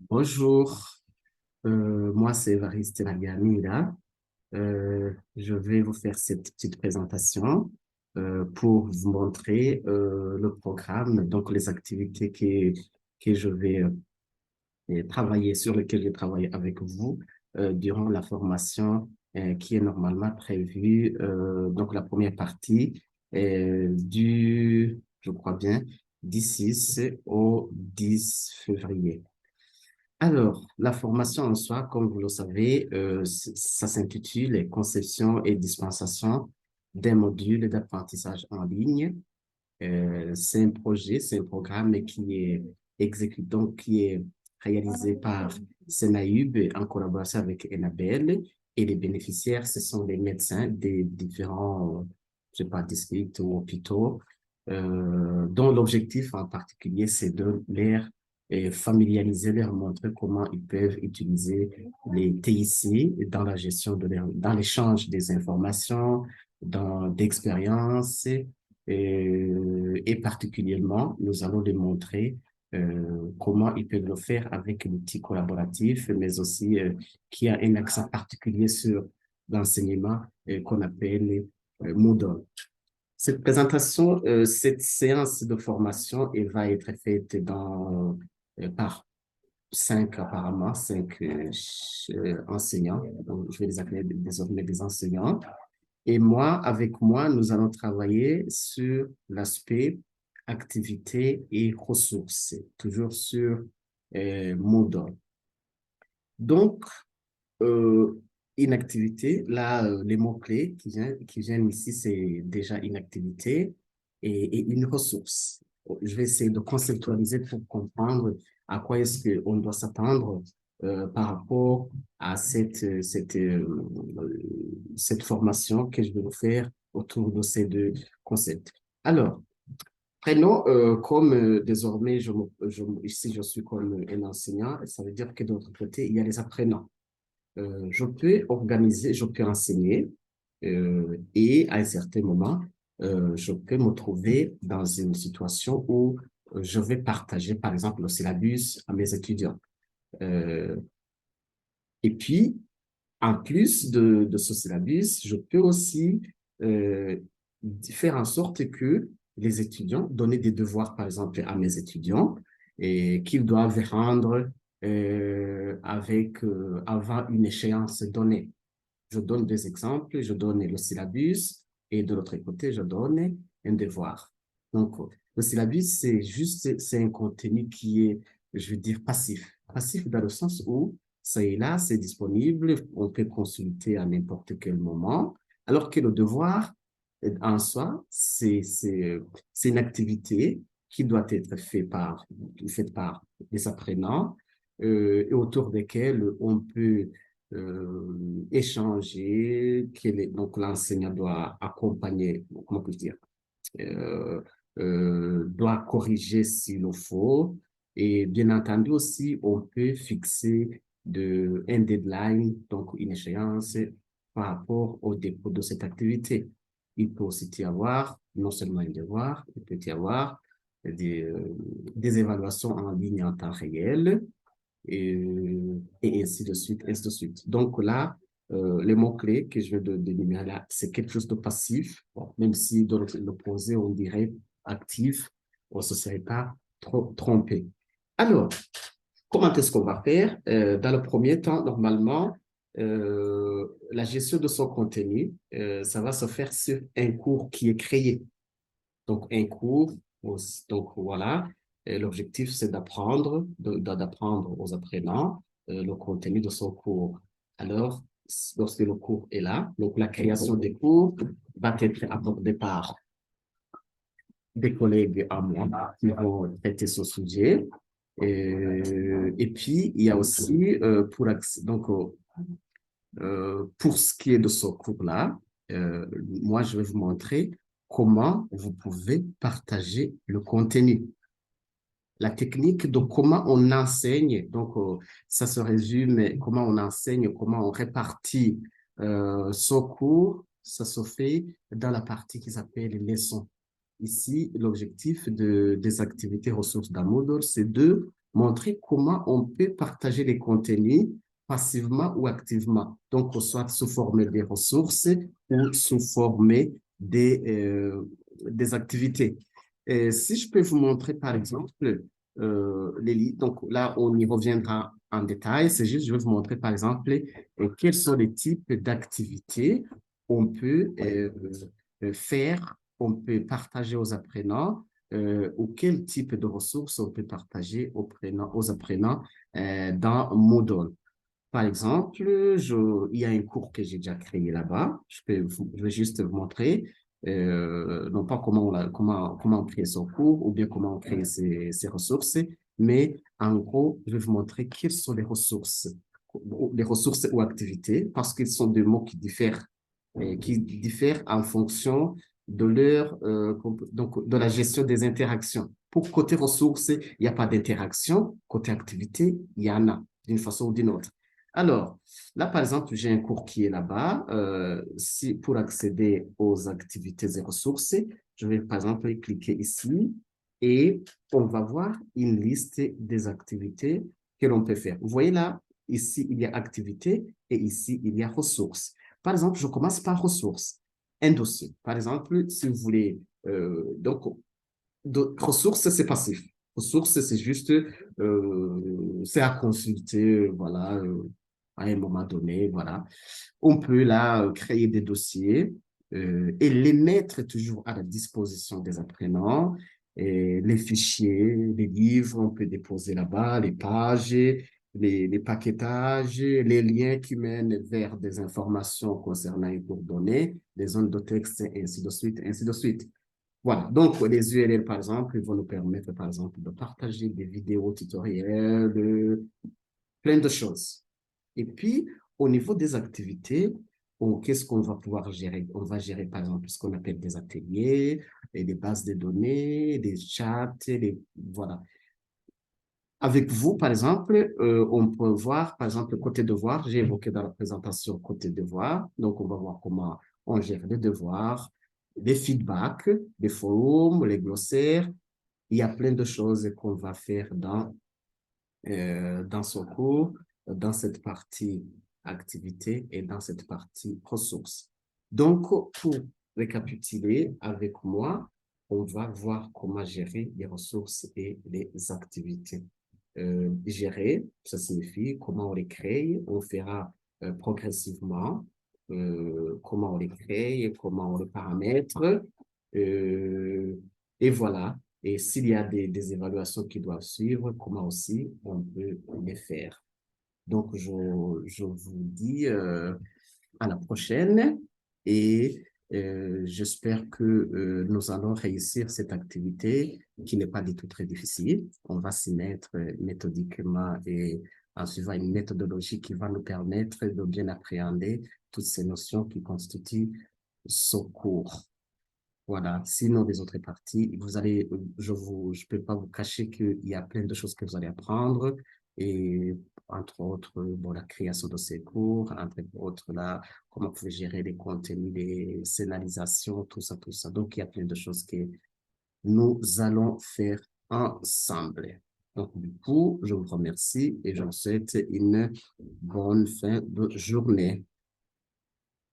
Bonjour, moi c'est Évariste Nagamira. Je vais vous faire cette petite présentation pour vous montrer le programme, donc les activités que je vais travailler, sur lesquelles je vais travailler avec vous durant la formation qui est normalement prévue. Donc la première partie je crois bien, du 6 au 10 février. Alors, la formation en soi, comme vous le savez, ça s'intitule Conception et dispensation d'un module d'apprentissage en ligne. C'est un projet, c'est un programme qui est exécuté, donc qui est réalisé par Senaïb en collaboration avec Enabel. Et les bénéficiaires, ce sont les médecins des différents, je sais pas, districts ou hôpitaux, dont l'objectif en particulier, c'est de les familiariser, leur montrer comment ils peuvent utiliser les TIC dans la gestion dans l'échange des informations, dans d'expériences et particulièrement, nous allons démontrer comment ils peuvent le faire avec l'outil collaboratif, mais aussi qui a un accent particulier sur l'enseignement qu'on appelle Moodle. Cette présentation, cette séance de formation, elle va être faite par cinq enseignants. Donc, je vais les appeler désormais des enseignants. Et moi, avec moi, nous allons travailler sur l'aspect activité et ressources, toujours sur Moodle. Donc, euh, inactivité, là, les mots-clés qui viennent ici, c'est déjà inactivité et une ressource. Je vais essayer de conceptualiser pour comprendre à quoi est-ce qu'on doit s'attendre par rapport à cette formation que je vais vous faire autour de ces deux concepts. Alors, prenons comme désormais, ici je suis comme un enseignant, ça veut dire que de l'autre côté, il y a les apprenants. Je peux organiser, je peux enseigner et à un certain moment, je peux me trouver dans une situation où je vais partager, par exemple, le syllabus à mes étudiants. Euh, et puis, en plus de ce syllabus, je peux aussi euh, faire en sorte que les étudiants, donner des devoirs, par exemple, à mes étudiants, et qu'ils doivent rendre avant une échéance donnée. Je donne deux exemples, je donne le syllabus et de l'autre côté, je donne un devoir. Donc, le syllabus, c'est un contenu qui est, je veux dire, passif. Passif dans le sens où ça est là, c'est disponible, on peut consulter à n'importe quel moment, alors que le devoir, en soi, c'est une activité qui doit être faite par les apprenants et autour desquels on peut échanger, donc l'enseignant doit accompagner, comment on peut dire, euh, doit corriger s'il le faut. Et bien entendu aussi, on peut fixer un deadline, donc une échéance par rapport au dépôt de cette activité. Il peut aussi y avoir non seulement un devoir, il peut y avoir des, euh, des évaluations en ligne en temps réel et ainsi de suite, ainsi de suite. Donc là, les mots-clés que je vais d'énumérer là, c'est quelque chose de passif, bon, même si dans l'opposé, on dirait actif, on ne se serait pas trop trompé. Alors, comment est-ce qu'on va faire? Dans le premier temps, normalement, la gestion de son contenu, ça va se faire sur un cours qui est créé. Donc, un cours, donc voilà, et l'objectif, c'est d'apprendre aux apprenants le contenu de son cours. Alors, lorsque le cours est là, donc la création des cours va être abordée par des collègues à moi qui vont traiter ce sujet. Et puis, il y a aussi, pour ce qui est de ce cours-là, moi, je vais vous montrer comment vous pouvez partager le contenu. La technique de comment on enseigne, donc ça se résume comment on enseigne, comment on répartit ce cours, ça se fait dans la partie qui s'appelle leçons. Ici, l'objectif des activités ressources dans Moodle, c'est de montrer comment on peut partager les contenus passivement ou activement. Donc, soit sous forme des ressources ou sous forme des activités. Et si je peux vous montrer, par exemple, donc là, on y reviendra en détail. C'est juste, je vais vous montrer, par exemple, quels sont les types d'activités on peut faire, on peut partager aux apprenants ou quel type de ressources on peut partager aux apprenants dans Moodle. Par exemple, il y a un cours que j'ai déjà créé là-bas. Je vais juste vous montrer, non pas comment on crée son cours ou bien comment on crée ces ressources, mais en gros, je vais vous montrer quelles sont les ressources ou activités, parce qu'ils sont des mots qui diffèrent en fonction de donc de la gestion des interactions. Pour côté ressources, il n'y a pas d'interaction. Côté activité, il y en a d'une façon ou d'une autre. Alors, là, par exemple, j'ai un cours qui est là-bas. Pour accéder aux activités et ressources, je vais, par exemple, cliquer ici et on va voir une liste des activités que l'on peut faire. Vous voyez là, ici, il y a activités et ici, il y a ressources. Par exemple, je commence par ressources. Un dossier. Par exemple, si vous voulez, donc, ressources, c'est passif. Ressources, c'est juste, c'est à consulter, voilà, à un moment donné, voilà. On peut là créer des dossiers et les mettre toujours à la disposition des apprenants. Et les fichiers, les livres, on peut déposer là-bas, les pages, les paquetages, les liens qui mènent vers des informations concernant une cours donnée, des zones de texte, et ainsi de suite, ainsi de suite. Voilà, donc les URL, par exemple, ils vont nous permettre, par exemple, de partager des vidéos tutoriels, plein de choses. Et puis, au niveau des activités, qu'est-ce qu'on va pouvoir gérer? On va gérer, par exemple, ce qu'on appelle des ateliers, et des bases de données, des chats, voilà. Avec vous, par exemple, on peut voir, par exemple, le côté devoir. J'ai évoqué dans la présentation côté devoir. Donc, on va voir comment on gère les devoirs, les feedbacks, les forums, les glossaires. Il y a plein de choses qu'on va faire dans ce cours, dans cette partie activité et dans cette partie ressources. Donc, pour récapituler avec moi, on va voir comment gérer les ressources et les activités. Gérer, ça signifie comment on les crée, on fera progressivement, comment on les crée, comment on les paramètre, et voilà. Et s'il y a des évaluations qui doivent suivre, comment aussi on peut les faire. Donc, je vous dis à la prochaine et j'espère que nous allons réussir cette activité qui n'est pas du tout très difficile. On va s'y mettre méthodiquement et en suivant une méthodologie qui va nous permettre de bien appréhender toutes ces notions qui constituent ce cours. Voilà, sinon des autres parties, je peux pas vous cacher qu'il y a plein de choses que vous allez apprendre et entre autres, bon, la création de ces cours, entre autres, là, comment vous pouvez gérer les contenus, les scénarisations, tout ça, tout ça. Donc, il y a plein de choses que nous allons faire ensemble. Donc, du coup, je vous remercie et je vous souhaite une bonne fin de journée.